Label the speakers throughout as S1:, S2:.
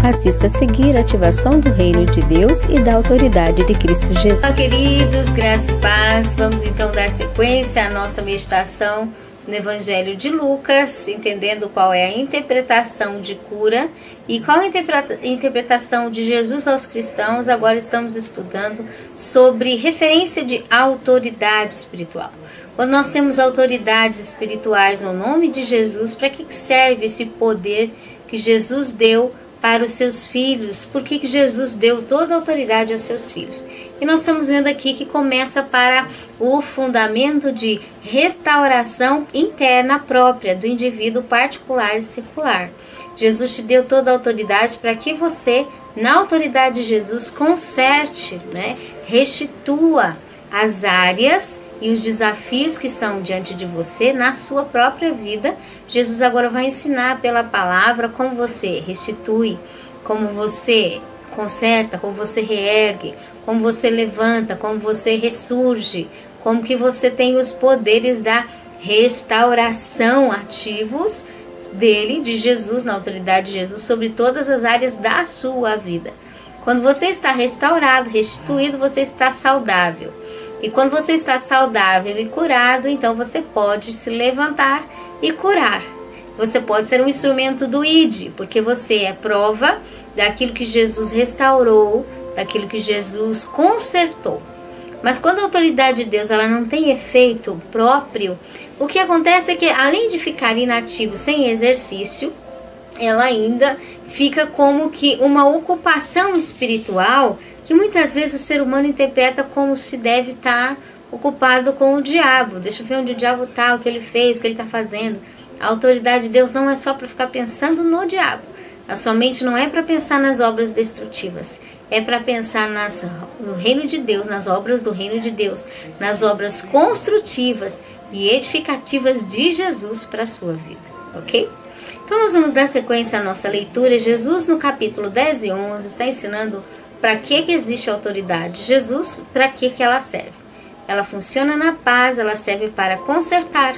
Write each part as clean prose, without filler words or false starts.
S1: Assista a seguir a ativação do Reino de Deus e da autoridade de Cristo Jesus.
S2: Olá, queridos, graça e paz. Vamos então dar sequência à nossa meditação no Evangelho de Lucas, entendendo qual é a interpretação de cura e qual a interpretação de Jesus aos cristãos. Agora estamos estudando sobre referência de autoridade espiritual. Quando nós temos autoridades espirituais no nome de Jesus, para que serve esse poder que Jesus deu para os seus filhos? Por que Jesus deu toda a autoridade aos seus filhos? E nós estamos vendo aqui que começa para o fundamento de restauração interna própria do indivíduo particular e secular. Jesus te deu toda a autoridade para que você, na autoridade de Jesus, conserte, restitua as áreas e os desafios que estão diante de você na sua própria vida. Jesus agora vai ensinar pela palavra como você restitui, como você conserta, como você reergue, como você levanta, como você ressurge, como que você tem os poderes da restauração ativos dele, de Jesus, na autoridade de Jesus, sobre todas as áreas da sua vida. Quando você está restaurado, restituído, você está saudável. E quando você está saudável e curado, então você pode se levantar e curar. Você pode ser um instrumento do ID, porque você é prova daquilo que Jesus restaurou, daquilo que Jesus consertou. Mas quando a autoridade de Deus ela não tem efeito próprio, o que acontece é que, além de ficar inativo sem exercício, ela ainda fica como que uma ocupação espiritual que muitas vezes o ser humano interpreta como se deve estar ocupado com o diabo. Deixa eu ver onde o diabo está, o que ele fez, o que ele está fazendo. A autoridade de Deus não é só para ficar pensando no diabo. A sua mente não é para pensar nas obras destrutivas. É para pensar no reino de Deus, nas obras do reino de Deus, nas obras construtivas e edificativas de Jesus para a sua vida, ok? Então nós vamos dar sequência à nossa leitura. Jesus, no capítulo 10 e 11, está ensinando para que existe a autoridade de Jesus, para que ela serve. Ela funciona na paz, ela serve para consertar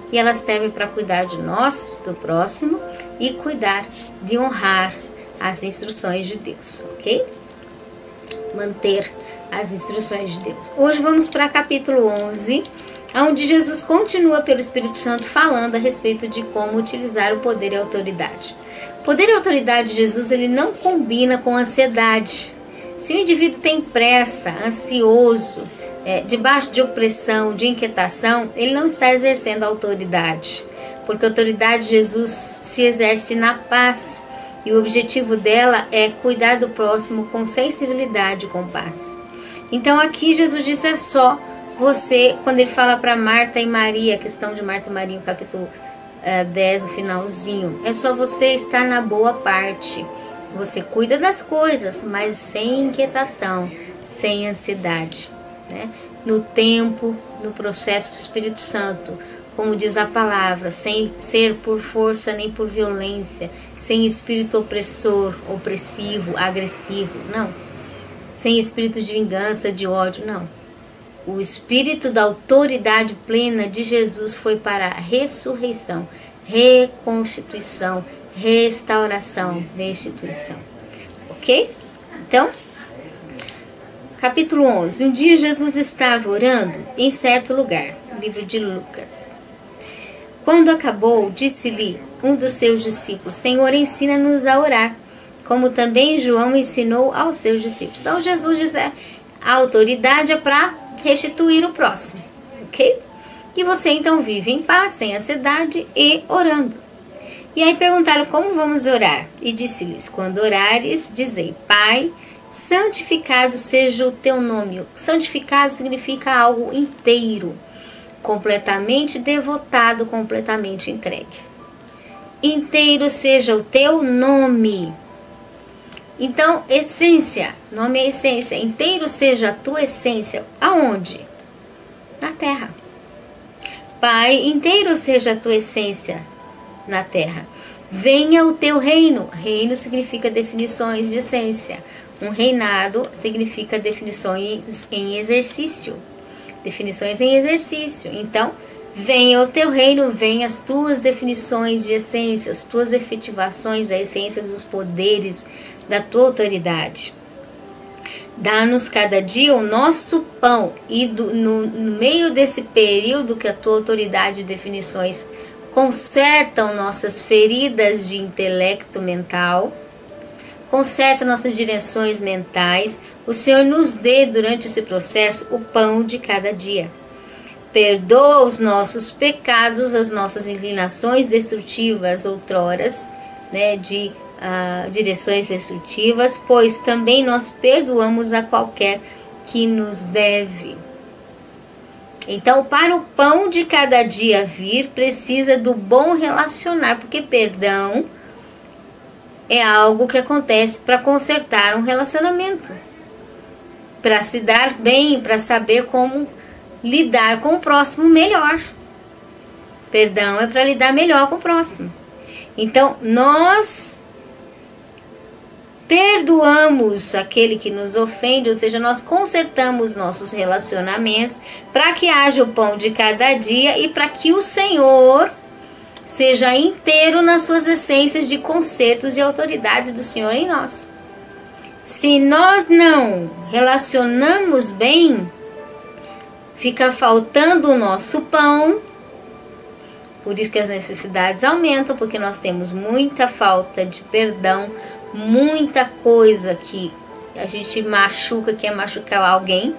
S2: e ela serve para cuidar de nós, do próximo, e cuidar de honrar as instruções de Deus, ok? Manter as instruções de Deus. Hoje vamos para capítulo 11, onde Jesus continua pelo Espírito Santo falando a respeito de como utilizar o poder e a autoridade. O poder e a autoridade de Jesus, ele não combina com ansiedade. Se o indivíduo tem pressa, ansioso, debaixo de opressão, de inquietação, ele não está exercendo a autoridade, porque a autoridade de Jesus se exerce na paz, e o objetivo dela é cuidar do próximo com sensibilidade e com paz. Então aqui Jesus disse, é só você, quando ele fala para Marta e Maria, a questão de Marta e Maria, no capítulo 10, o finalzinho, é só você estar na boa parte. Você cuida das coisas, mas sem inquietação, sem ansiedade, no tempo, no processo do Espírito Santo, como diz a palavra, sem ser por força nem por violência, sem espírito opressor, opressivo, agressivo, não. Sem espírito de vingança, de ódio, não. O espírito da autoridade plena de Jesus foi para a ressurreição, reconstituição, restauração, restituição, ok? Então, capítulo 11. Um dia Jesus estava orando em certo lugar, livro de Lucas. Quando acabou, disse-lhe um dos seus discípulos, Senhor, ensina-nos a orar, como também João ensinou aos seus discípulos. Então Jesus diz, a autoridade é para restituir o próximo, ok? E você então vive em paz, sem ansiedade e orando. E aí perguntaram, como vamos orar? E disse-lhes, quando orares, dizei, Pai, santificado seja o teu nome. Santificado significa algo inteiro, completamente devotado, completamente entregue. Inteiro seja o teu nome. Então, essência, nome é essência. Inteiro seja a tua essência. Aonde? Na terra. Pai, inteiro seja a tua essência na terra. Venha o teu reino. Reino significa definições de essência. Um reinado significa definições em exercício. Definições em exercício. Então, venha o teu reino, venha as tuas definições de essência, as tuas efetivações, a essência dos poderes, da tua autoridade. Dá-nos cada dia o nosso pão. E no meio desse período que a tua autoridade de definições consertam nossas feridas de intelecto mental, conserta nossas direções mentais, o Senhor nos dê durante esse processo o pão de cada dia. Perdoa os nossos pecados, as nossas inclinações destrutivas outroras, de direções destrutivas, pois também nós perdoamos a qualquer que nos deve. Então, para o pão de cada dia vir, precisa do bom relacionar, porque perdão é algo que acontece para consertar um relacionamento, para se dar bem, para saber como lidar com o próximo melhor. Perdão é para lidar melhor com o próximo. Então, nós perdoamos aquele que nos ofende, ou seja, nós consertamos nossos relacionamentos para que haja o pão de cada dia e para que o Senhor seja inteiro nas suas essências de consertos e autoridade do Senhor em nós. Se nós não relacionamos bem, fica faltando o nosso pão. Por isso que as necessidades aumentam, porque nós temos muita falta de perdão, muita coisa que a gente machuca, quer machucar alguém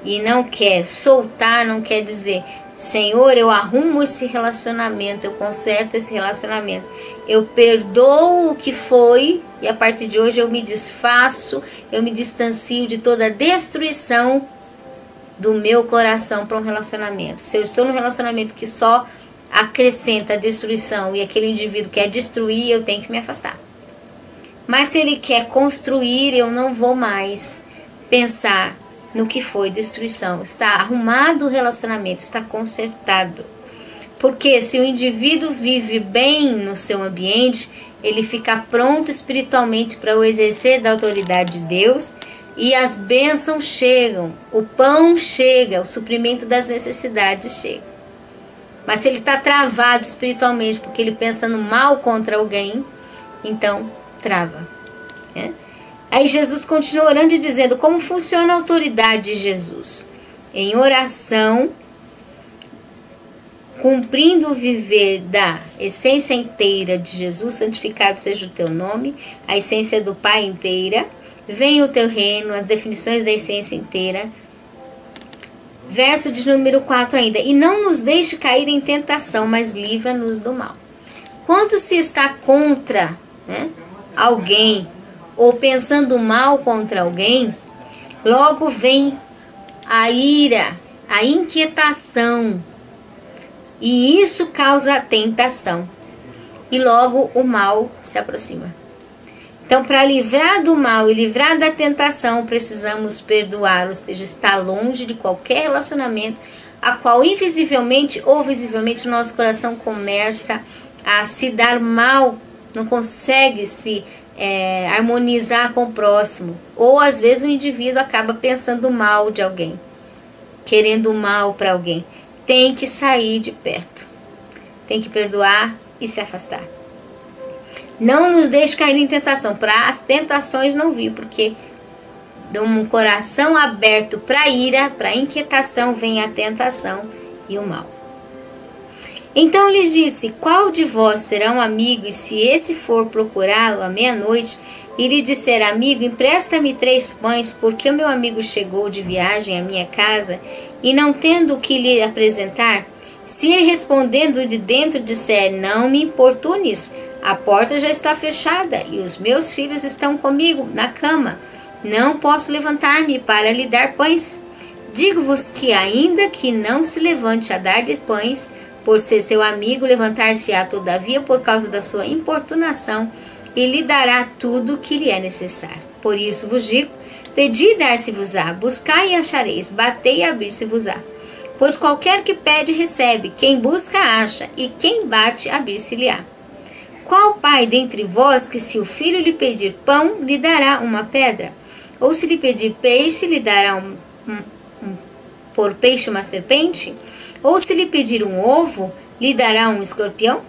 S2: e não quer soltar, não quer dizer: Senhor, eu arrumo esse relacionamento, eu conserto esse relacionamento, eu perdoo o que foi e a partir de hoje eu me desfaço, eu me distancio de toda a destruição do meu coração para um relacionamento. Se eu estou num relacionamento que só acrescenta a destruição e aquele indivíduo quer destruir, eu tenho que me afastar. Mas se ele quer construir, eu não vou mais pensar no que foi destruição. Está arrumado o relacionamento, está consertado. Porque se o indivíduo vive bem no seu ambiente, ele fica pronto espiritualmente para o exercer da autoridade de Deus e as bênçãos chegam, o pão chega, o suprimento das necessidades chega. Mas se ele está travado espiritualmente porque ele pensa no mal contra alguém, então trava. Aí Jesus continua orando e dizendo como funciona a autoridade de Jesus. Em oração, cumprindo o viver da essência inteira de Jesus, santificado seja o teu nome, a essência do Pai inteira, venha o teu reino, as definições da essência inteira. Verso de número 4 ainda, e não nos deixe cair em tentação, mas livra-nos do mal. Quando se está contra alguém, ou pensando mal contra alguém, logo vem a ira, a inquietação, e isso causa a tentação, e logo o mal se aproxima. Então, para livrar do mal e livrar da tentação, precisamos perdoar, ou seja, estar longe de qualquer relacionamento a qual invisivelmente ou visivelmente o nosso coração começa a se dar mal, não consegue se harmonizar com o próximo, ou às vezes o indivíduo acaba pensando mal de alguém, querendo mal para alguém. Tem que sair de perto, tem que perdoar e se afastar. Não nos deixe cair em tentação, para as tentações não vir, porque de um coração aberto para a ira, para a inquietação, vem a tentação e o mal. Então lhes disse, qual de vós será um amigo, e se esse for procurá-lo à meia-noite, e lhe disser, amigo, empresta-me 3 pães, porque o meu amigo chegou de viagem à minha casa, e não tendo o que lhe apresentar, se ele respondendo de dentro disser, não me importunes, a porta já está fechada, e os meus filhos estão comigo na cama, não posso levantar-me para lhe dar pães. Digo-vos que ainda que não se levante a dar-lhe pães, por ser seu amigo, levantar-se-á todavia por causa da sua importunação, e lhe dará tudo o que lhe é necessário. Por isso vos digo, pedi e dar-se-vos-á, buscai e achareis, batei e abrir-se-vos-á. Pois qualquer que pede recebe, quem busca acha, e quem bate abrir-se-lhe-á. Qual pai dentre vós que se o filho lhe pedir pão, lhe dará uma pedra? Ou se lhe pedir peixe, lhe dará por peixe uma serpente? Ou se lhe pedir um ovo, lhe dará um escorpião?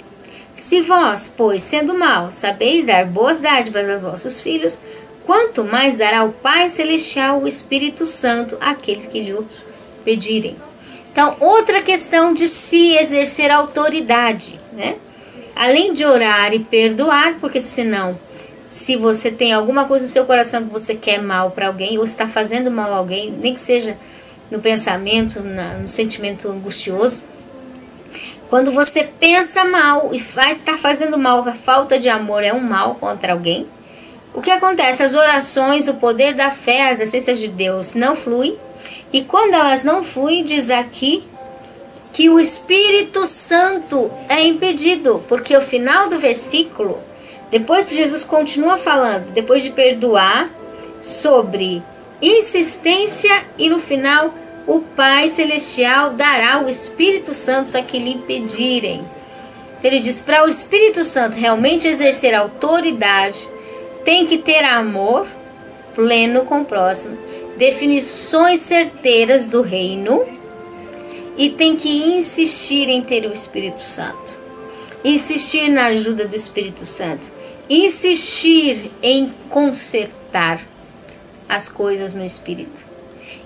S2: Se vós, pois, sendo maus, sabeis dar boas dádivas aos vossos filhos, quanto mais dará o Pai Celestial o Espírito Santo àqueles que lhe os pedirem. Então, outra questão de se exercer autoridade, né? Além de orar e perdoar, porque senão, se você tem alguma coisa no seu coração que você quer mal para alguém, ou está fazendo mal a alguém, nem que seja no pensamento, no sentimento angustioso, quando você pensa mal e está fazendo mal, a falta de amor é um mal contra alguém, o que acontece? As orações, o poder da fé, as essências de Deus não fluem. E quando elas não fluem, diz aqui que o Espírito Santo é impedido. Porque o final do versículo, depois que Jesus continua falando, depois de perdoar, sobre insistência, e no final o Pai Celestial dará o Espírito Santo a que lhe pedirem. Ele diz, para o Espírito Santo realmente exercer autoridade, tem que ter amor pleno com o próximo, definições certeiras do reino, e tem que insistir em ter o Espírito Santo, insistir na ajuda do Espírito Santo, insistir em consertar as coisas no Espírito,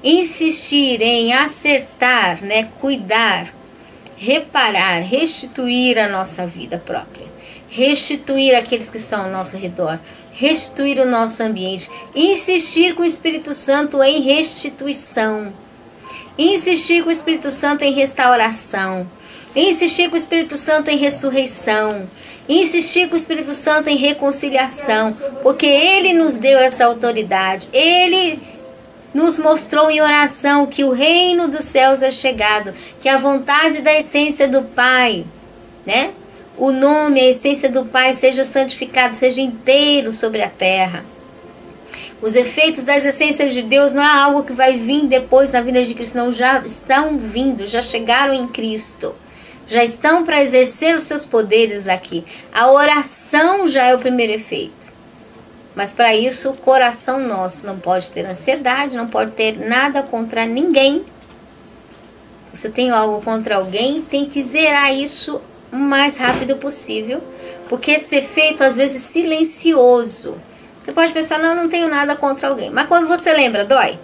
S2: insistir em acertar, né, cuidar, reparar, restituir a nossa vida própria, restituir aqueles que estão ao nosso redor, restituir o nosso ambiente, insistir com o Espírito Santo em restituição, insistir com o Espírito Santo em restauração, insistir com o Espírito Santo em ressurreição, insistir com o Espírito Santo em reconciliação, porque Ele nos deu essa autoridade, Ele nos mostrou em oração que o reino dos céus é chegado, que a vontade da essência do Pai, né? O nome, a essência do Pai seja santificado, seja inteiro sobre a terra. Os efeitos das essências de Deus não é algo que vai vir depois na vinda de Cristo, não, já estão vindo, já chegaram em Cristo. Já estão para exercer os seus poderes aqui. A oração já é o primeiro efeito. Mas para isso o coração nosso não pode ter ansiedade, não pode ter nada contra ninguém. Se você tem algo contra alguém, tem que zerar isso o mais rápido possível, porque esse efeito às vezes silencioso. Você pode pensar, não tenho nada contra alguém, mas quando você lembra, dói.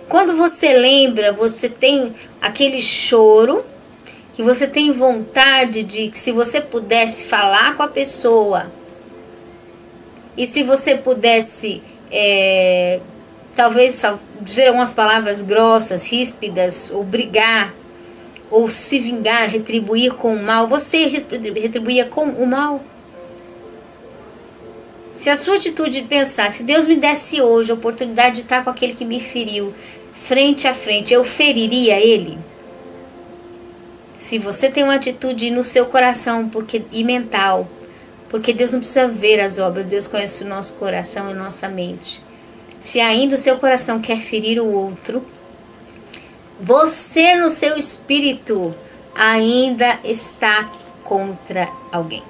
S2: Quando você lembra, você tem aquele choro, que você tem vontade de que, se você pudesse falar com a pessoa, e se você pudesse talvez dizer algumas palavras grossas, ríspidas, ou brigar, ou se vingar, retribuir com o mal, você retribuía com o mal? Se a sua atitude de pensar, se Deus me desse hoje a oportunidade de estar com aquele que me feriu, frente a frente, eu feriria ele? Se você tem uma atitude no seu coração e mental, porque Deus não precisa ver as obras, Deus conhece o nosso coração e nossa mente. Se ainda o seu coração quer ferir o outro, você no seu espírito ainda está contra alguém.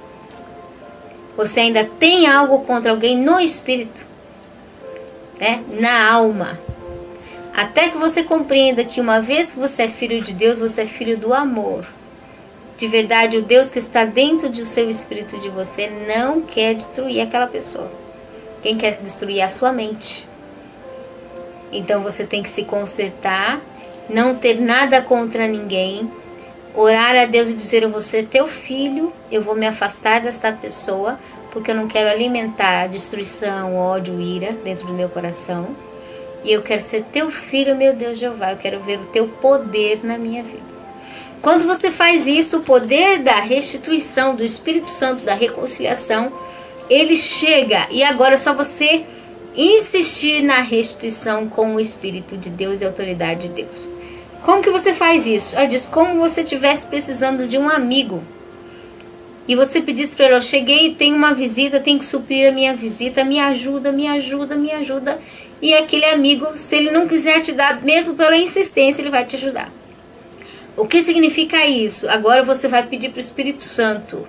S2: Você ainda tem algo contra alguém no espírito, né? Na alma. Até que você compreenda que uma vez que você é filho de Deus, você é filho do amor. De verdade, o Deus que está dentro do seu espírito de você não quer destruir aquela pessoa. Quem quer destruir é a sua mente. Então você tem que se consertar, não ter nada contra ninguém, orar a Deus e dizer, eu vou ser teu filho, eu vou me afastar desta pessoa, porque eu não quero alimentar destruição, ódio, ira dentro do meu coração, e eu quero ser teu filho, meu Deus Jeová, eu quero ver o teu poder na minha vida. Quando você faz isso, o poder da restituição, do Espírito Santo, da reconciliação, ele chega, e agora é só você insistir na restituição com o Espírito de Deus e a autoridade de Deus. Como que você faz isso? Ela diz, como você estivesse precisando de um amigo. E você pedisse para ele, eu cheguei, tenho uma visita, tenho que suprir a minha visita, me ajuda, me ajuda, me ajuda. E aquele amigo, se ele não quiser te dar, mesmo pela insistência, ele vai te ajudar. O que significa isso? Agora você vai pedir para o Espírito Santo,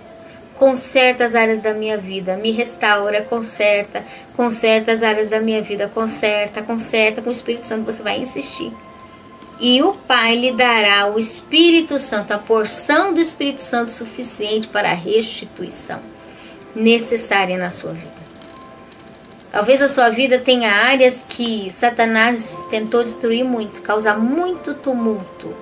S2: conserta as áreas da minha vida, me restaura, conserta as áreas da minha vida, conserta com o Espírito Santo, você vai insistir. E o Pai lhe dará o Espírito Santo, a porção do Espírito Santo suficiente para a restituição necessária na sua vida. Talvez a sua vida tenha áreas que Satanás tentou destruir muito, causar muito tumulto,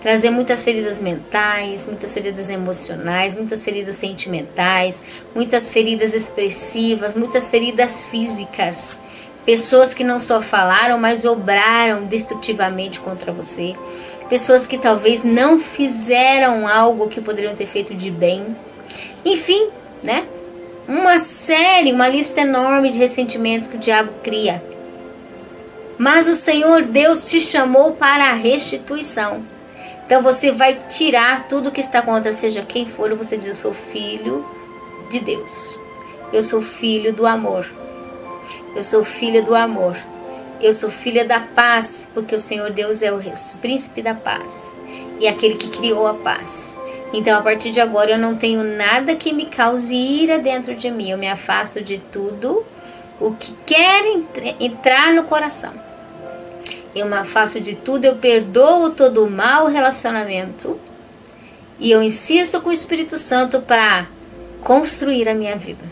S2: trazer muitas feridas mentais, muitas feridas emocionais, muitas feridas sentimentais, muitas feridas expressivas, muitas feridas físicas. Pessoas que não só falaram, mas obraram destrutivamente contra você. Pessoas que talvez não fizeram algo que poderiam ter feito de bem. Enfim, né? Uma lista enorme de ressentimentos que o diabo cria. Mas o Senhor Deus te chamou para a restituição. Então você vai tirar tudo que está contra, seja quem for, e você diz: eu sou filho de Deus. Eu sou filho do amor. Eu sou filha do amor. Eu sou filha da paz, porque o Senhor Deus é o príncipe da paz e aquele que criou a paz. Então, a partir de agora, eu não tenho nada que me cause ira dentro de mim. Eu me afasto de tudo o que quer entrar no coração. Eu me afasto de tudo, eu perdoo todo o mau relacionamento e eu insisto com o Espírito Santo para construir a minha vida.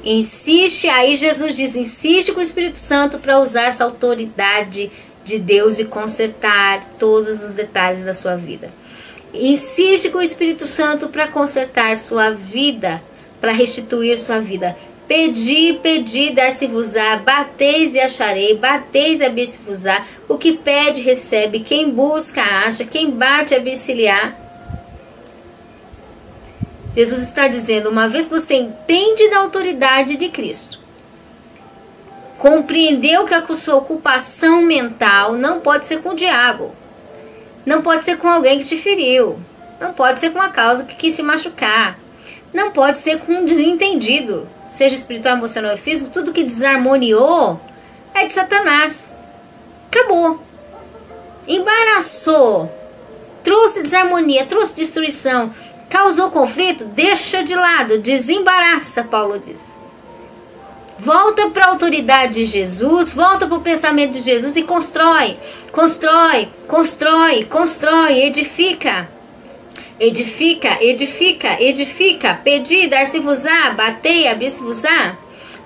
S2: Insiste, aí Jesus diz, insiste com o Espírito Santo para usar essa autoridade de Deus e consertar todos os detalhes da sua vida. Insiste com o Espírito Santo para consertar sua vida, para restituir sua vida. Pedi, pedi, dar-se-vos-á, bateis e acharei, bateis e abrir-se-vos-á. O que pede, recebe, quem busca, acha, quem bate, abrir-se-lhe-á. Jesus está dizendo, uma vez que você entende da autoridade de Cristo, compreendeu que a sua ocupação mental não pode ser com o diabo, não pode ser com alguém que te feriu, não pode ser com uma causa que quis se machucar, não pode ser com um desentendido, seja espiritual, emocional ou físico. Tudo que desarmoniou é de Satanás. Acabou. Embaraçou, trouxe desarmonia, trouxe destruição, causou conflito, deixa de lado, desembaraça, Paulo diz. Volta para a autoridade de Jesus, volta para o pensamento de Jesus e constrói, constrói, constrói, constrói, edifica. Edifica, edifica, edifica. Pedi, dar-se-vos-á, batei, abrir-se-vos-á.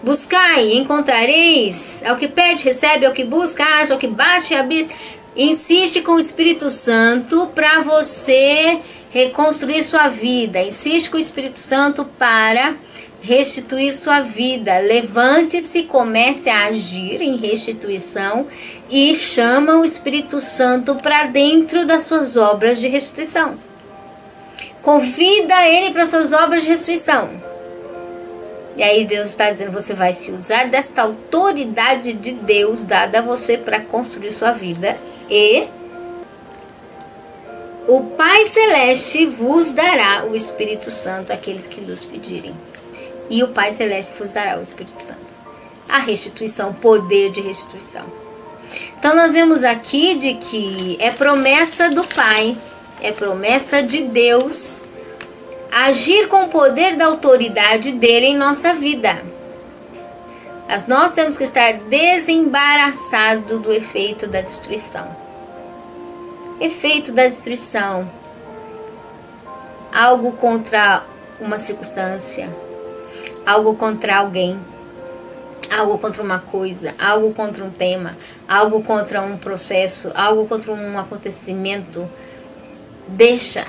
S2: Buscai, encontrareis. Ao que pede, recebe, ao que busca, acha, ao que bate, abrir. Insiste com o Espírito Santo para você reconstruir sua vida. Insiste com o Espírito Santo para restituir sua vida. Levante-se, comece a agir em restituição e chama o Espírito Santo para dentro das suas obras de restituição. Convida ele para suas obras de restituição. E aí Deus está dizendo, você vai se usar desta autoridade de Deus dada a você para construir sua vida. E o Pai Celeste vos dará o Espírito Santo àqueles que nos pedirem. E o Pai Celeste vos dará o Espírito Santo. A restituição, poder de restituição. Então nós vemos aqui de que é promessa do Pai, é promessa de Deus agir com o poder da autoridade dele em nossa vida. Mas nós temos que estar desembaraçados do efeito da destruição. Efeito da destruição. Algo contra uma circunstância, algo contra alguém, algo contra uma coisa, algo contra um tema, algo contra um processo, algo contra um acontecimento. Deixa.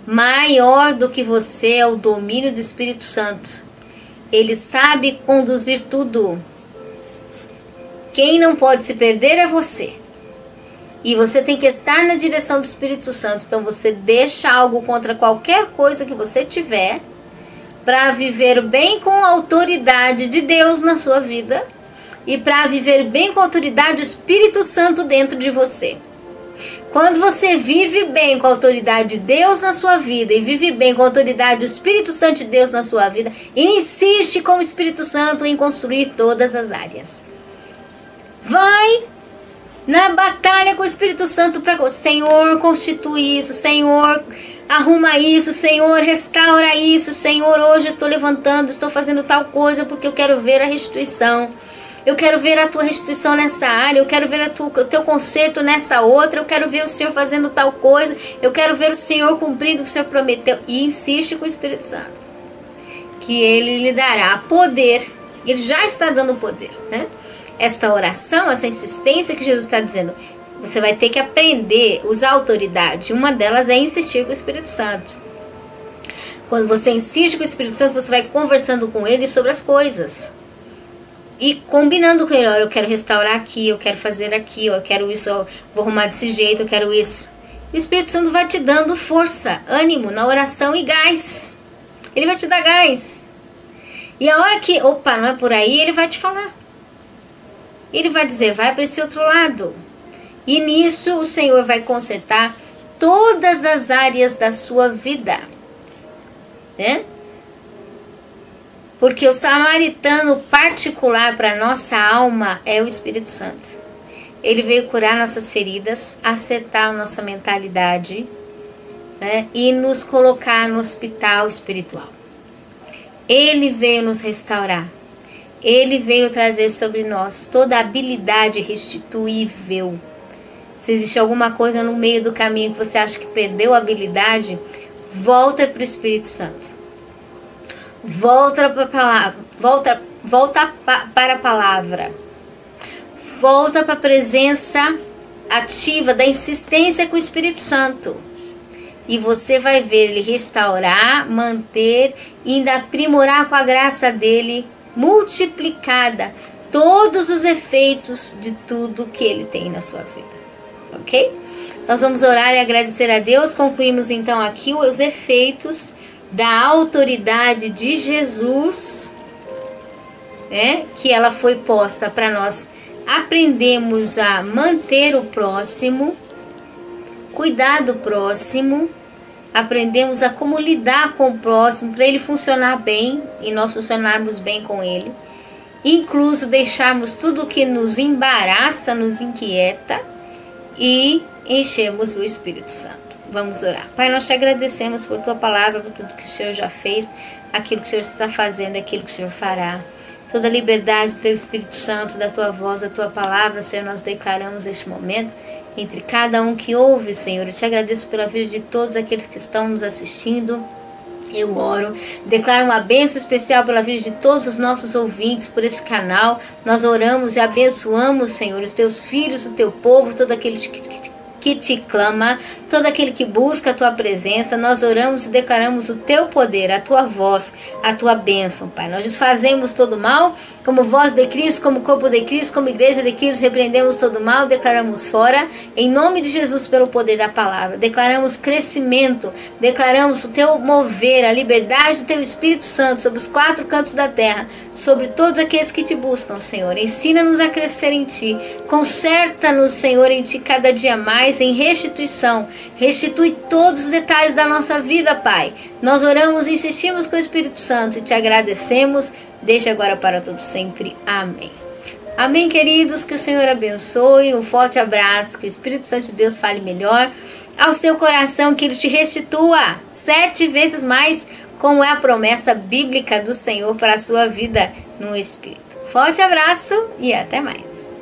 S2: Maior do que você é o domínio do Espírito Santo. Ele sabe conduzir tudo. Quem não pode se perder é você. E você tem que estar na direção do Espírito Santo. Então você deixa algo contra qualquer coisa que você tiver para viver bem com a autoridade de Deus na sua vida e para viver bem com a autoridade do Espírito Santo dentro de você. Quando você vive bem com a autoridade de Deus na sua vida e vive bem com a autoridade do Espírito Santo de Deus na sua vida, insiste com o Espírito Santo em construir todas as áreas. Vai na batalha com o Espírito Santo para Senhor, constitui isso, Senhor, arruma isso, Senhor, restaura isso, Senhor, hoje estou levantando, estou fazendo tal coisa porque eu quero ver a restituição. eu quero ver a tua restituição nessa área, eu quero ver o teu conserto nessa outra, eu quero ver o Senhor fazendo tal coisa, eu quero ver o Senhor cumprindo o que o Senhor prometeu. E insiste com o Espírito Santo, que Ele lhe dará poder. Ele já está dando poder, né? Esta oração, essa insistência que Jesus está dizendo, você vai ter que aprender, usar autoridade. Uma delas é insistir com o Espírito Santo. Quando você insiste com o Espírito Santo, você vai conversando com Ele sobre as coisas. E combinando com Ele, olha, eu quero restaurar aqui, eu quero fazer aqui, eu quero isso, eu vou arrumar desse jeito, eu quero isso. E o Espírito Santo vai te dando força, ânimo na oração e gás. Ele vai te dar gás. E a hora que, opa, não é por aí, Ele vai te falar. Ele vai dizer, vai para esse outro lado. E nisso o Senhor vai consertar todas as áreas da sua vida, né? Porque o samaritano particular para nossa alma é o Espírito Santo. Ele veio curar nossas feridas, acertar a nossa mentalidade, né? E nos colocar no hospital espiritual. Ele veio nos restaurar. Ele veio trazer sobre nós toda a habilidade restituível. Se existe alguma coisa no meio do caminho que você acha que perdeu a habilidade, volta para o Espírito Santo. Volta para a palavra. Volta para a palavra. Volta para a presença ativa da insistência com o Espírito Santo. E você vai ver Ele restaurar, manter e ainda aprimorar com a graça dEle multiplicada todos os efeitos de tudo que Ele tem na sua vida. Ok? Nós vamos orar e agradecer a Deus. Concluímos então aqui os efeitos da autoridade de Jesus, né? Que ela foi posta para nós aprendermos a manter o próximo, cuidar do próximo, aprendemos a como lidar com o próximo para ele funcionar bem e nós funcionarmos bem com ele, incluso deixarmos tudo que nos embaraça, nos inquieta e enchemos o Espírito Santo. Vamos orar. Pai, nós te agradecemos por tua palavra, por tudo que o Senhor já fez, aquilo que o Senhor está fazendo, aquilo que o Senhor fará. Toda a liberdade do teu Espírito Santo, da tua voz, da tua palavra, Senhor, nós declaramos neste momento entre cada um que ouve, Senhor. Eu te agradeço pela vida de todos aqueles que estão nos assistindo. Eu oro, declaro uma bênção especial pela vida de todos os nossos ouvintes por esse canal. Nós oramos e abençoamos, Senhor, os teus filhos, o teu povo, todo aquele que te clama, todo aquele que busca a tua presença. Nós oramos e declaramos o teu poder, a tua voz, a tua bênção, Pai. Nós desfazemos todo mal, como voz de Cristo, como corpo de Cristo, como igreja de Cristo, repreendemos todo mal, declaramos fora, em nome de Jesus, pelo poder da palavra. Declaramos crescimento, declaramos o teu mover, a liberdade do teu Espírito Santo sobre os quatro cantos da terra, sobre todos aqueles que te buscam, Senhor. Ensina-nos a crescer em ti, conserta-nos, Senhor, em ti cada dia mais, em restituição. Restitui todos os detalhes da nossa vida, Pai. Nós oramos e insistimos com o Espírito Santo e te agradecemos. Deixa agora para todos sempre. Amém. Amém, queridos. Que o Senhor abençoe. Um forte abraço. Que o Espírito Santo de Deus fale melhor ao seu coração. Que Ele te restitua 7 vezes mais, como é a promessa bíblica do Senhor para a sua vida no Espírito. Forte abraço e até mais.